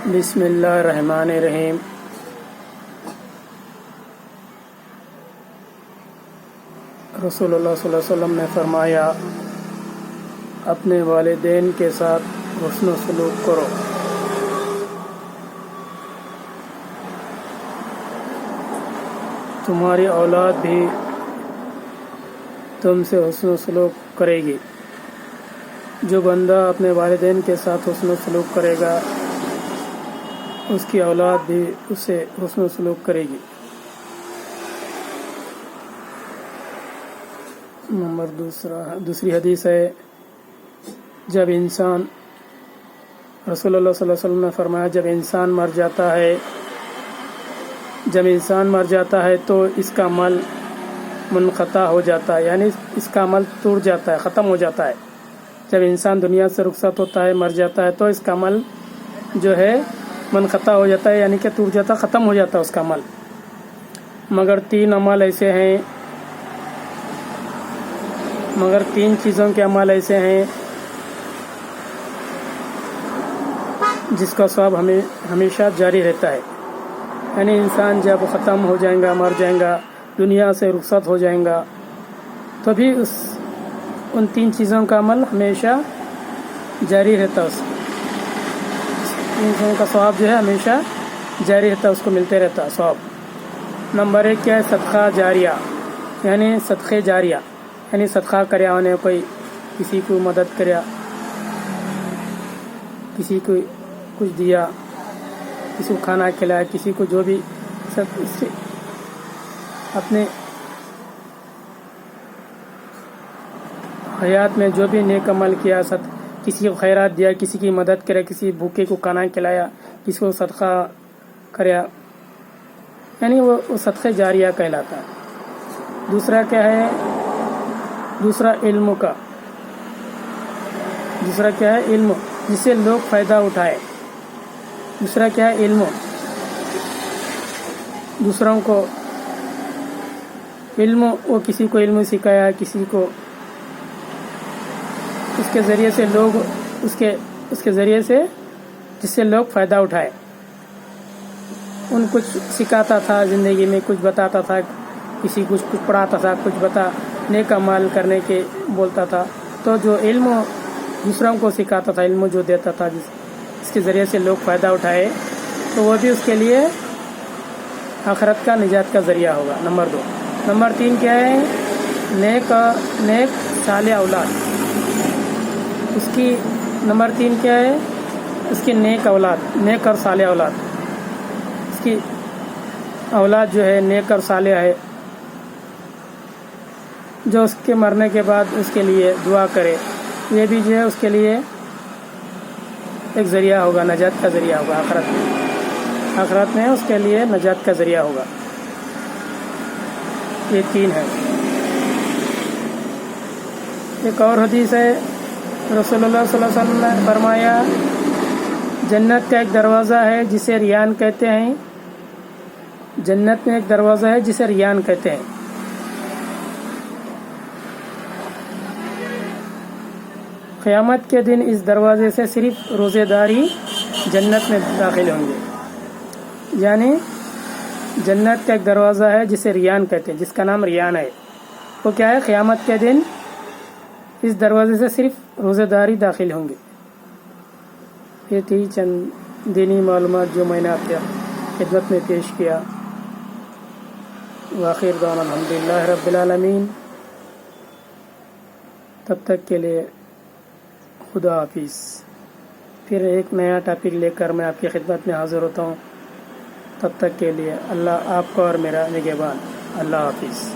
بسم اللہ الرحمن الرحیم۔ رسول اللہ صلی اللہ علیہ وسلم نے فرمایا، اپنے والدین کے ساتھ حسن و سلوک کرو۔ تمہاری اولاد بھی تم سے حسن و سلوک کرے گی۔ جو بندہ اپنے والدین کے ساتھ حسن و سلوک کرے گا، اس کی اولاد بھی اس سے حسن و سلوک کرے گی۔ نمبر دوسری حدیث ہے، جب انسان رسول اللہ صلی اللہ علیہ وسلم نے فرمایا، جب انسان مر جاتا ہے تو اس کا عمل منقطع ہو جاتا ہے، یعنی اس کا عمل ٹوٹ جاتا ہے، ختم ہو جاتا ہے۔ جب انسان دنیا سے رخصت ہوتا ہے، مر جاتا ہے، تو اس کا عمل جو ہے منقطع ہو جاتا ہے، یعنی کہ ٹوٹ جاتا، ختم ہو جاتا ہے اس کا عمل۔ مگر تین چیزوں کے عمل ایسے ہیں جس کا ثواب ہمیشہ جاری رہتا ہے، یعنی انسان جب ختم ہو جائے گا، مر جائے گا، دنیا سے رخصت ہو جائے گا، تو بھی ان تین چیزوں کا عمل ہمیشہ جاری رہتا ہے، اس تین چیزوں کا ثواب جو ہے ہمیشہ جاری رہتا ہے، اس کو ملتے رہتا ہے ثواب۔ نمبر 1 کیا ہے؟ صدقہ جاریہ، یعنی صدقے جاریہ، یعنی صدقہ کریا، انہیں کوئی کسی کو مدد کریا، کسی کو کچھ دیا، کسی کو کھانا کھلایا، کسی کو جو بھی سب اس سے اپنے حیات میں جو بھی نیک عمل کیا، کسی کو خیرات دیا، کسی کی مدد کریا، کسی بھوکے کو کھانا کھلایا، کسی کو صدقہ کریا، یعنی وہ صدقہ جاریہ کہلاتا ہے۔ دوسرا کیا ہے؟ دوسرا کیا ہے؟ علم، جس سے لوگ فائدہ اٹھائے۔ دوسرا کیا ہے؟ علم، دوسروں کو علم، وہ کسی کو علم سکھایا، کسی کو اس کے ذریعے سے لوگ اس کے ذریعے سے جس سے لوگ فائدہ اٹھائے۔ ان کچھ سکھاتا تھا زندگی میں، کچھ بتاتا تھا، کسی کچھ پڑھاتا تھا، کچھ نیک عمل کرنے کے بولتا تھا، تو جو علم دوسروں کو سکھاتا تھا، علم جو دیتا تھا، اس کے ذریعے سے لوگ فائدہ اٹھائے، تو وہ بھی اس کے لیے آخرت کا نجات کا ذریعہ ہوگا۔ نمبر 2۔ نمبر 3 کیا ہے؟ نیک صالح اولاد، اس کی نمبر 3 کیا ہے؟ اس کی نیک اور صالح اولاد، اس کی اولاد جو ہے نیک اور صالح ہے، جو اس کے مرنے کے بعد اس کے لیے دعا کرے، یہ بھی جو ہے اس کے لیے ایک ذریعہ ہوگا، نجات کا ذریعہ ہوگا آخرت میں اس کے لیے نجات کا ذریعہ ہوگا۔ یہ 3 ہے۔ ایک اور حدیث ہے، رسول اللہ صلی اللہ علیہ وسلم نے فرمایا، جنت کا ایک دروازہ ہے جسے ریان کہتے ہیں، جنت میں ایک دروازہ ہے جسے ریان کہتے ہیں۔ قیامت کے دن اس دروازے سے صرف روزے دار ہی جنت میں داخل ہوں گے، یعنی جنت کا ایک دروازہ ہے جسے ریان کہتے ہیں، جس کا نام ریان ہے۔ وہ کیا ہے؟ قیامت کے دن اس دروازے سے صرف روزے دار ہی داخل ہوں گے۔ یہ تھی چند دینی معلومات جو میں نے آپ کے خدمت میں پیش کیا۔ وآخر دعوانا الحمدللہ رب العالمین۔ تب تک کے لیے خدا حافظ۔ پھر ایک نیا ٹاپک لے کر میں آپ کی خدمت میں حاضر ہوتا ہوں۔ تب تک کے لیے اللہ آپ کا اور میرا نگہبان۔ اللہ حافظ۔